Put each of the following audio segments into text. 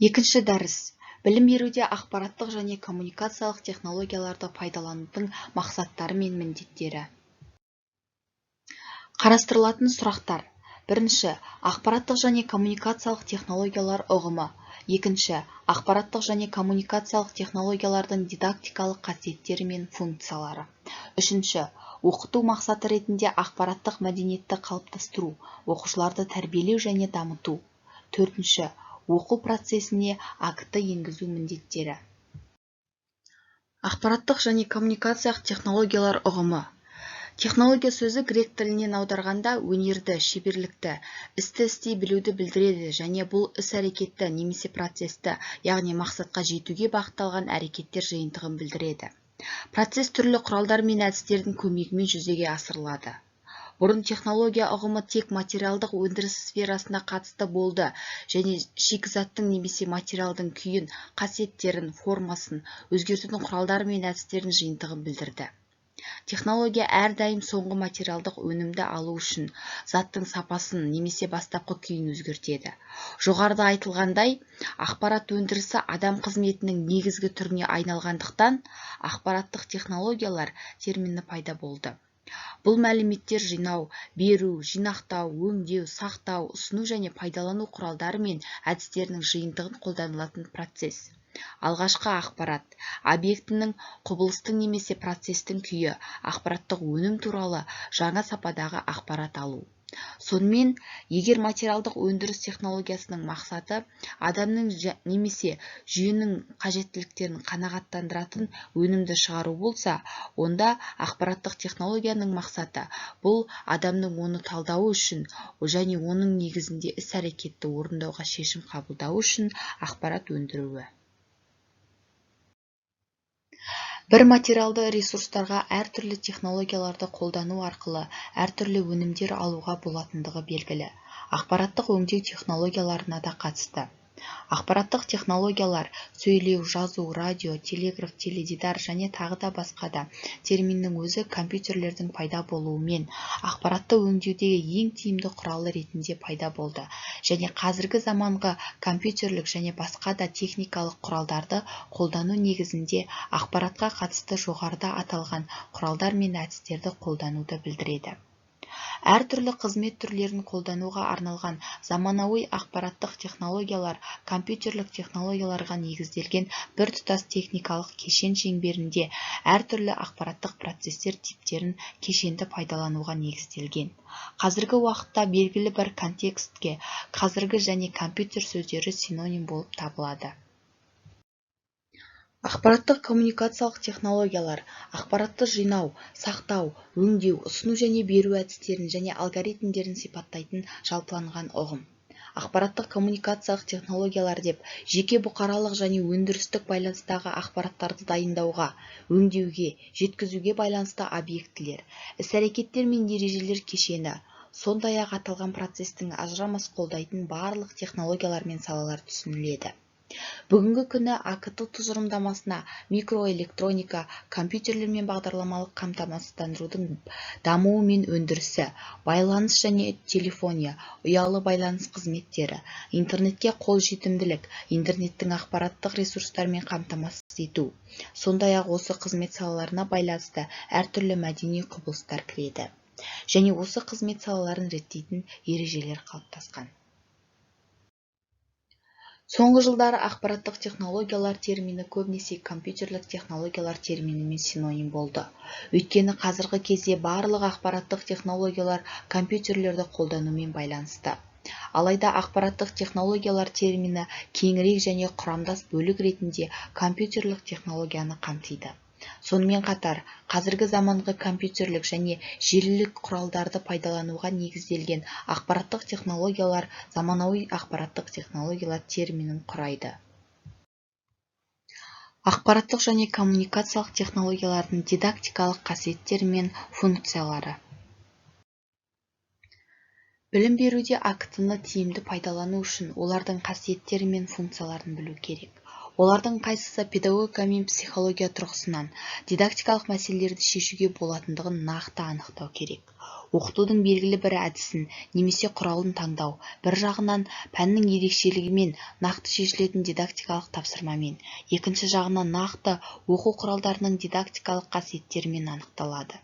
Екінші дәріс. Білім беруде ақпараттық және коммуникациялық технологияларды пайдаланудың мақсаттары мен міндеттері. Қарастырылатын сұрақтар. Бірінші. Ақпараттық және коммуникациялық технологиялар ұғымы. Екінші. Ақпараттық және коммуникациялық технологиялардың дидактикалық қасиеттері мен функциялары. Үшінші. Оқыту мақсаты ретінде ақпараттық мәдениетті қалыптастыру, оқушыларды тәрбиелеу және дамыту. Төртінші. Оқу процесіне акт енгізу міндеттері. Ақпараттық және коммуникациялық технологиялар ұғымы. Технология сөзі грек тілінен аударғанда өнерді, шеберлікті, істі істей білуді білдіреді және бұл іс-әрекетті немесе процесті, яғни мақсатқа жетуге бағытталған әрекеттер жиынтығын білдіреді. Процесс түрлі құралдар мен әдістердің көмегімен жүзеге асырылады. Бұрын технология ұғымы тек материалдық өндіріс сферасына қатысты болды және шикізаттың немесе материалдың күйін, қасиеттерін, формасын, өзгертудің құралдары мен әдістерін жиынтығын білдірді. Технология әрдайым соңғы материалдық өнімді алу үшін заттың сапасын немесе бастапқы күйін өзгертеді. Жоғарыда айтылғандай, ақпарат өндірісі адам қызметінің негізгі түріне айналғандықтан, ақпараттық технологиялар термині пайда болды. Бұл мәліметтер жинау, беру, жинақтау, өңдеу, сақтау, ұсыну және пайдалану құралдары мен әдістерінің жиынтығын қолданылатын процесс. Алғашқы ақпарат, объектінің, құбылыстың немесе процестің күйі, ақпараттық өнім туралы жаңа сападағы ақпарат алу. Сонымен, егер материалдық өндіріс технологиясының мақсаты адамның немесе жүйенің қажеттіліктерін қанағаттандыратын өнімді шығару болса, онда ақпараттық технологияның мақсаты бұл адамның оны талдауы үшін және оның негізінде іс-әрекетті орындауға шешім қабылдауы үшін ақпарат өндіруі. Бір материалды ресурстарға әртүрлі технологияларды қолдану арқылы әртүрлі өнімдер алуға болатындығы белгілі. Ақпараттық өңдеу технологияларына да қатысты. Ақпараттық технологиялар сөйлеу, жазу, радио, телеграф, теледидар және тағы да басқа да терминнің өзі компьютерлердің пайда болуымен ақпаратты өңдеудегі ең тиімді құралы ретінде пайда болды және қазіргі заманғы компьютерлік және басқа да техникалық құралдарды қолдану негізінде ақпаратқа қатысты жоғарыда аталған құралдар мен әдістерді қолдануды білдіреді. Әртүрлі қызмет түрлерін қолдануға арналған заманауи ақпараттық технологиялар компьютерлік технологияларға негізделген біртұтас техникалық кешен шеңберінде әртүрлі ақпараттық процестер типтерін кешенді пайдалануға негізделген. Қазіргі уақытта белгілі бір контекстке қазіргі және компьютер сөздері синоним болып табылады. Ақпараттық коммуникациялық технологиялар ақпаратты жинау, сақтау, өңдеу, ұсыну және беру әдістерін және алгоритмдерін сипаттайтын жалпыланған ұғым. Ақпараттық коммуникациялық технологиялар деп жеке бұқаралық және өндірістік байланыстағы ақпараттарды дайындауға, өңдеуге, жеткізуге байланысты объектілер, іс-әрекеттер мен ережелер кешені, сондай-ақ аталған процестің ажырамас қолдайтын барлық технологиялар мен салалар түсініледі. Бүгінгі күні АКТ тұжырымдамасына микроэлектроника, компьютерлер мен бағдарламалық қамтамасыздандырудың дамуы мен өндірісі, байланыс және телефония, ұялы байланыс қызметтері, интернетке қолжетімділік, интернеттің ақпараттық ресурстармен қамтамасыз ету, сондай-ақ осы қызмет салаларына байланысты әртүрлі мәдени құбылыстар кіреді және осы қызмет салаларын реттейтін ережелер қалыптасқан. Соңғы жылдары ақпараттық технологиялар термині көбінесе компьютерлік технологиялар терминімен синоним болды. Өйткені қазіргі кезде барлық ақпараттық технологиялар компьютерлерді қолданумен байланысты. Алайда ақпараттық технологиялар термині кеңірек және құрамдас бөлік ретінде компьютерлік технологияны қамтиды. Сонымен қатар, қазіргі заманғы компьютерлік және желілік құралдарды пайдалануға негізделген ақпараттық технологиялар заманауи ақпараттық технологиялар терминін құрайды. Ақпараттық және коммуникациялық технологиялардың дидактикалық қасиеттері мен функциялары. Білім беруде АКТ-ны тиімді пайдалану үшін олардың қасиеттері мен функцияларын білу керек. Олардың қайсысы педагогика мен психология тұрғысынан дидактикалық мәселелерді шешуге болатындығын нақты анықтау керек. оқытудың белгілі бір әдісін немесе құралын таңдау, бір жағынан пәннің ерекшелігімен нақты шешілетін дидактикалық тапсырмамен, екінші жағынан нақты оқу құралдарының дидактикалық қасиеттерімен анықталады.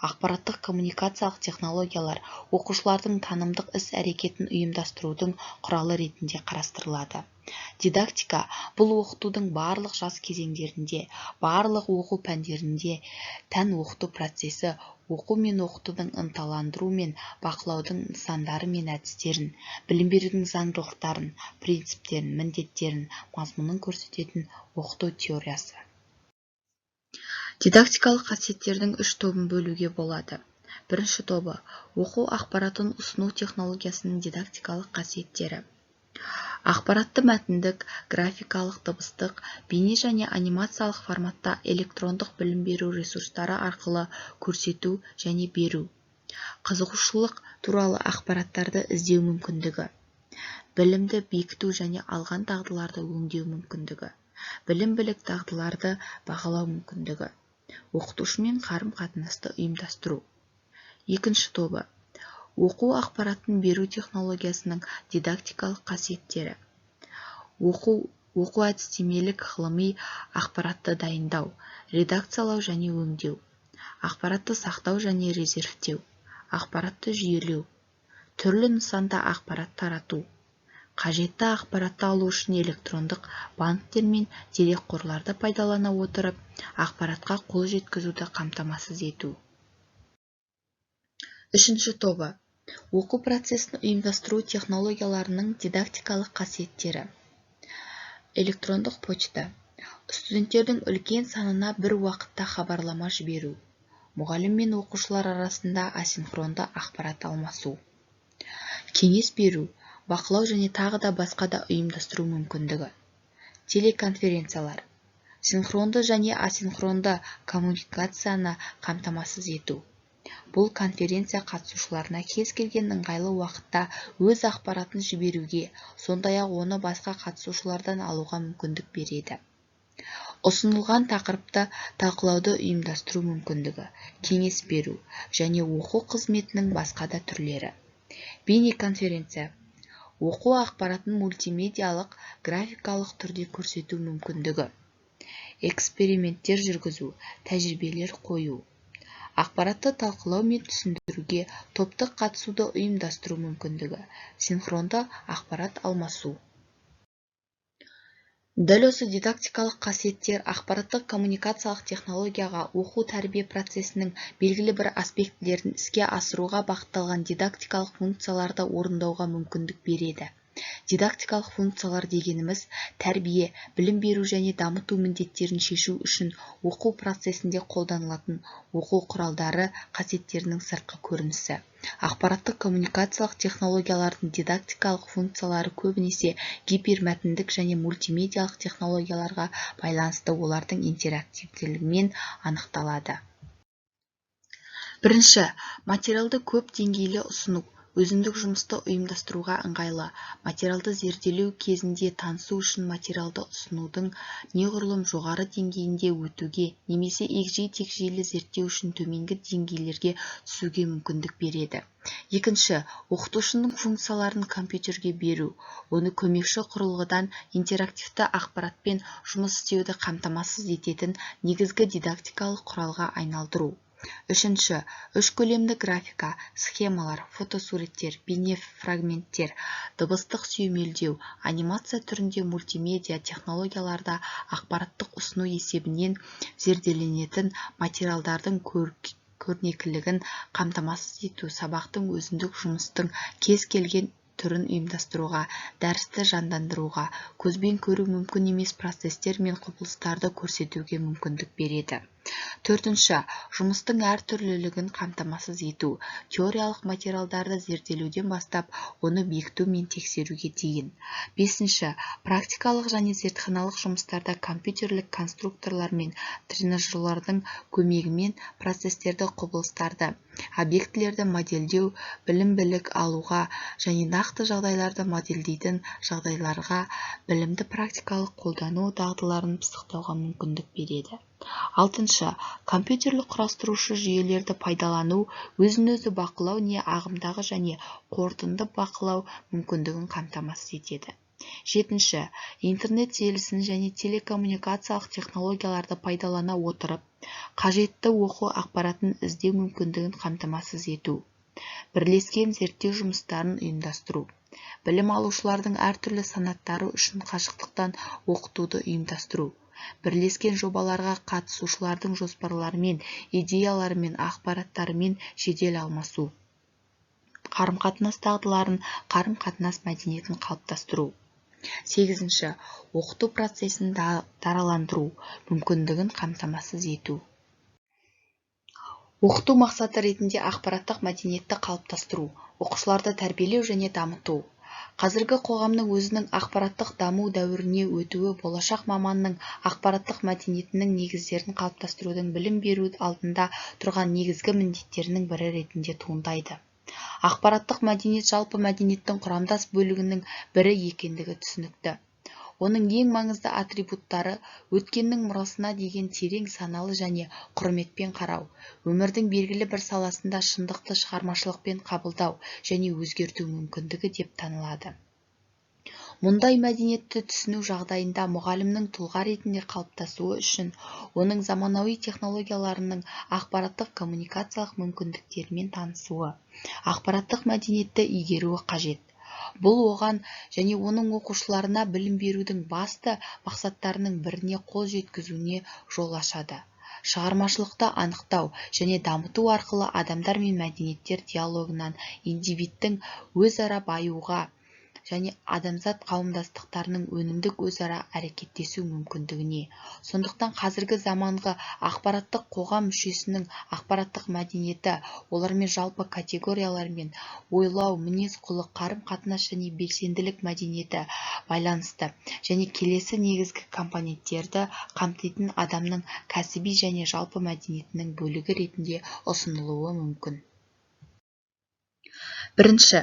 Ақпараттық коммуникациялық технологиялар оқушылардың танымдық іс-әрекетін ұйымдастырудың құралы ретінде қарастырылады. Дидактика – бұл оқытудың барлық жас кезеңдерінде, барлық оқу пәндерінде тән оқыту процесі, оқу мен оқытудың ынталандыру мен бақылаудың нысандары мен әдістерін, білім берудің заңдылықтарын, принциптерін, міндеттерін, мазмұнын көрсететін оқыту теориясы. Дидактикалық қасиеттердің 3 тобын бөлуге болады. Бірінші тобы – оқу ақпаратын ұсыну технологиясының дидактикалық қасиеттері. Ақпаратты мәтіндік, графикалық, дыбыстық, бейне және анимациялық форматта электрондық білім беру ресурстары арқылы көрсету және беру. Қызығушылық туралы ақпараттарды іздеу мүмкіндігі. Білімді бекіту және алған дағдыларды өңдеу мүмкіндігі. Білім-білік дағдыларды бағалау мүмкіндігі. Оқытушымен қарым-қатынасты ұйымдастыру. Екінші тобы – оқу ақпаратын беру технологиясының дидактикалық қасиеттері. Оқу әдістемелік ғылыми ақпаратты дайындау, редакциялау және өңдеу, ақпаратты сақтау және резервтеу, ақпаратты жүйелеу, түрлі нысанда ақпарат тарату, қажетті ақпаратты алу үшін электрондық банктер мен дерекқорларды пайдалана отырып, ақпаратқа қол жеткізуді қамтамасыз ету. Үшінші тобы – оқу процесін ұйымдастыру технологияларының дидактикалық қасиеттері. Электрондық почта – студенттердің үлкен санына бір уақытта хабарлама жіберу. Мұғалім мен оқушылар арасында асинхронды ақпарат алмасу. Кеңес беру, бақылау және тағы да басқа да ұйымдастыру мүмкіндігі. Телеконференциялар – синхронды және асинхронды коммуникацияны қамтамасыз ету. Бұл конференция қатысушыларына кез келген ыңғайлы уақытта өз ақпаратын жіберуге, сондай-ақ оны басқа қатысушылардан алуға мүмкіндік береді. Ұсынылған тақырыпты талқылауды ұйымдастыру мүмкіндігі, кеңес беру және оқу қызметінің басқа да түрлері. Бейнеконференция – оқу ақпаратын мультимедиалық, графикалық түрде көрсету мүмкіндігі. Эксперименттер жүргізу, тәжірибелер қою. Ақпаратты талқылау мен түсіндіруге топтық қатысуды ұйымдастыру мүмкіндігі. Синхронды ақпарат алмасу. Дәл осы дидактикалық қасиеттер ақпараттық коммуникациялық технологияға оқу-тәрбие процесінің белгілі бір аспектілерін іске асыруға бағытталған дидактикалық функцияларды орындауға мүмкіндік береді. Дидактикалық функциялар дегеніміз тәрбие, білім беру және дамыту міндеттерін шешу үшін оқу процесінде қолданылатын оқу құралдары қасиеттерінің сыртқы көрінісі. Ақпараттық коммуникациялық технологиялардың дидактикалық функциялары көбінесе гипермәтіндік және мультимедиалық технологияларға байланысты олардың интерактивтілігімен анықталады. Бірінші, материалды көп деңгейлі ұсыну. Өзіндік жұмысты ұйымдастыруға ыңғайлы. Материалды зерделеу кезінде танысу үшін материалды ұсынудың неғұрлым жоғары деңгейінде өтуге немесе егжей-тегжейлі зерттеу үшін төменгі деңгейлерге түсуге мүмкіндік береді. Екінші, оқытушының функцияларын компьютерге беру. Оны көмекші құрылғыдан интерактивті ақпаратпен жұмыс істеуді қамтамасыз ететін негізгі дидактикалық құралға айналдыру. Үшінші, үш көлемді графика, схемалар, фотосуреттер, бейне фрагменттер, дыбыстық сүйемелдеу, анимация түрінде мультимедиа технологияларда ақпараттық ұсыну есебінен зерделенетін материалдардың көрнекілігін қамтамасыз ету, сабақтың өзіндік жұмыстың кез келген түрін ұйымдастыруға, дәрісті жандандыруға, көзбен көру мүмкін емес процестер мен құбылыстарды көрсетуге мүмкіндік береді. Төртінші, жұмыстың әртүрлілігін қамтамасыз ету, теориялық материалдарды зерделеуден бастап, оны бекіту мен тексеруге дейін. Бесінші, практикалық және зертханалық жұмыстарда компьютерлік конструкторлар мен тренажерлардың көмегімен процестерді, құбылыстарды, объектілерді модельдеу, білім-білік алуға және нақты жағдайларды модельдейтін жағдайларға білімді практикалық қолдану дағдыларын пысықтауға мүмкіндік береді. Алтыншы, компьютерлік құрастырушы жүйелерді пайдалану, өзін-өзі бақылау не ағымдағы және қорытынды бақылау мүмкіндігін қамтамасыз етеді. Жетінші, интернет желісін және телекоммуникациялық технологияларды пайдалана отырып, қажетті оқу ақпаратын іздеу мүмкіндігін қамтамасыз ету. Бірлескен зерттеу жұмыстарын ұйымдастыру. Білім алушылардың әртүрлі санаттары үшін қашықтықтан оқытуды ұйымдастыру. Бірлескен жобаларға қатысушылардың жоспарларымен, идеяларымен, ақпараттарымен жедел алмасу. Қарым-қатынас дағдыларын, қарым-қатынас мәдениетін қалыптастыру. Сегізінші, оқыту процесін дараландыру мүмкіндігін қамтамасыз ету. Оқыту мақсаты ретінде ақпараттық мәдениетті қалыптастыру, оқушыларды тәрбиелеу және дамыту. Қазіргі қоғамның өзінің ақпараттық даму дәуіріне өтуі болашақ маманның ақпараттық мәдениетінің негіздерін қалыптастырудың білім беру алдында тұрған негізгі міндеттерінің бірі ретінде туындайды. Ақпараттық мәдениет жалпы мәдениеттің құрамдас бөлігінің бірі екендігі түсінікті. Оның ең маңызды атрибуттары өткеннің мұрасына деген терең саналы және құрметпен қарау, өмірдің белгілі бір саласында шындықты шығармашылықпен қабылдау және өзгерту мүмкіндігі деп танылады. Мұндай мәдениетті түсіну жағдайында мұғалімнің тұлға ретінде қалыптасуы үшін оның заманауи технологияларының ақпараттық коммуникациялық мүмкіндіктерімен танысуы, ақпараттық мәдениетті игеруі қажет. Бұл оған және оның оқушыларына білім берудің басты мақсаттарының біріне қол жеткізуіне жол ашады. Шығармашылықты анықтау және дамыту арқылы адамдар мен мәдениеттер диалогынан индивидтің өзара баюға және адамзат қауымдастықтарының өнімдік өзара әрекеттесу мүмкіндігіне. Сондықтан қазіргі заманғы ақпараттық қоғам мүшесінің ақпараттық мәдениеті, олармен жалпы категориялармен ойлау, мінез-құлық, қарым-қатынас және белсенділік мәдениеті байланысты және келесі негізгі компоненттерді қамтитын адамның кәсіби және жалпы мәдениетінің бөлігі ретінде ұсынылуы мүмкін. Бірінші,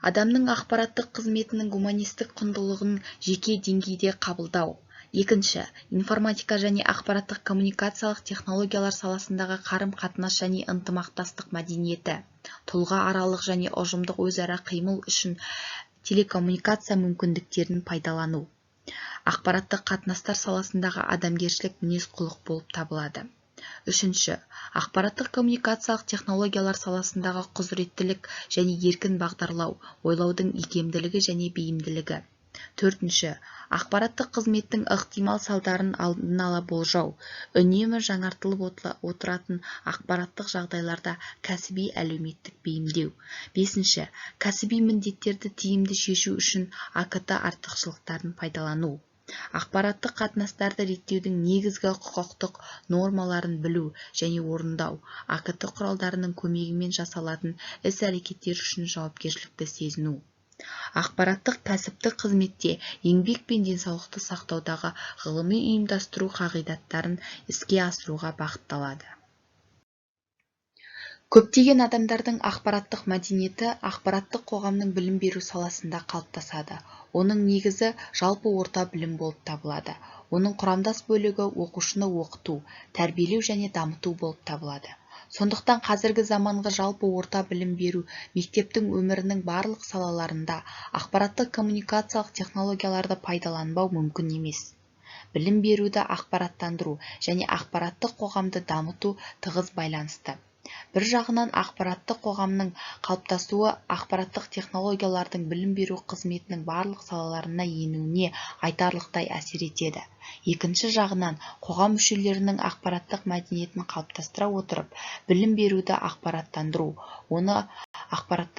адамның ақпараттық қызметінің гуманистік құндылығын жеке деңгейде қабылдау. Екінші, информатика және ақпараттық коммуникациялық технологиялар саласындағы қарым-қатынас және ынтымақтастық мәдениеті, тұлға аралық және ұжымдық өзара қимыл үшін телекоммуникация мүмкіндіктерін пайдалану. Ақпараттық қатынастар саласындағы адамгершілік мінез-құлық болып табылады. Үшінші, ақпараттық коммуникациялық технологиялар саласындағы құзыреттілік және еркін бағдарлау, ойлаудың икемділігі және бейімділігі. Төртінші, ақпараттық қызметтің ықтимал салдарын алдын ала болжау, үнемі жаңартылып отыратын ақпараттық жағдайларда кәсіби әлеуметтік бейімдеу. Бесінші, кәсіби міндеттерді тиімді шешу үшін АКТ артықшылықтарын пайдалану. Ақпараттық қатынастарды реттеудің негізгі құқықтық нормаларын білу және орындау, АКТ құралдарының көмегімен жасалатын іс-әрекеттер үшін жауапкершілікті сезіну. Ақпараттық кәсіптік қызметте еңбек пен денсаулықты сақтаудағы ғылыми ұйымдастыру қағидаттарын іске асыруға бағытталады. Көптеген адамдардың ақпараттық мәдениеті ақпараттық қоғамның білім беру саласында қалыптасады. Оның негізі жалпы орта білім болып табылады. Оның құрамдас бөлігі оқушыны оқыту, тәрбиелеу және дамыту болып табылады. Сондықтан қазіргі заманғы жалпы орта білім беру мектептің өмірінің барлық салаларында ақпараттық коммуникациялық технологияларды пайдаланбау мүмкін емес. Білім беруді ақпараттандыру және ақпараттық қоғамды дамыту тығыз байланысты. Бір жағынан ақпараттық қоғамның қалыптасуы ақпараттық технологиялардың білім беру қызметінің барлық салаларына енуіне айтарлықтай әсер етеді. Екінші жағынан қоғам мүшелерінің ақпараттық мәдениетін қалыптастыра отырып, білім беруді ақпараттандыру, оны ақпараттандыру